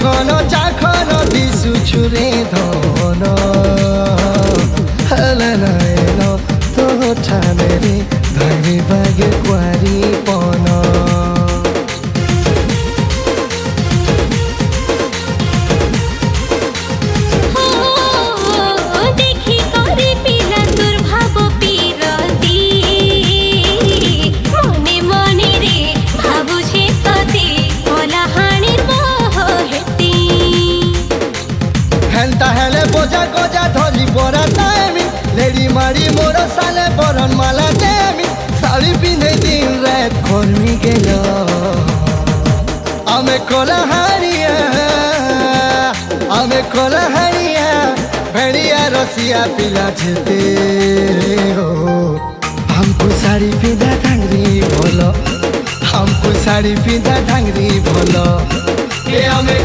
খন চাখন দিশু ছুরে ধন হলে নয়ন তো ঠানে রে ধারে বাগে কুয়ারি পন হেলে বোঝা গজা ধরি পরা টাইমি লেডি মারি মোর সালে বরণ মালা দেমি শাড়ি পিঁধে দিন রাত কর্মী গেল আমি কোলা হারিয়া भेड़िया रसिया पिला जेते हो हमको साड़ी पिंधा ढंगरी बोलो हमको साड़ी पिंधा ढंगरी बोलो ये हमें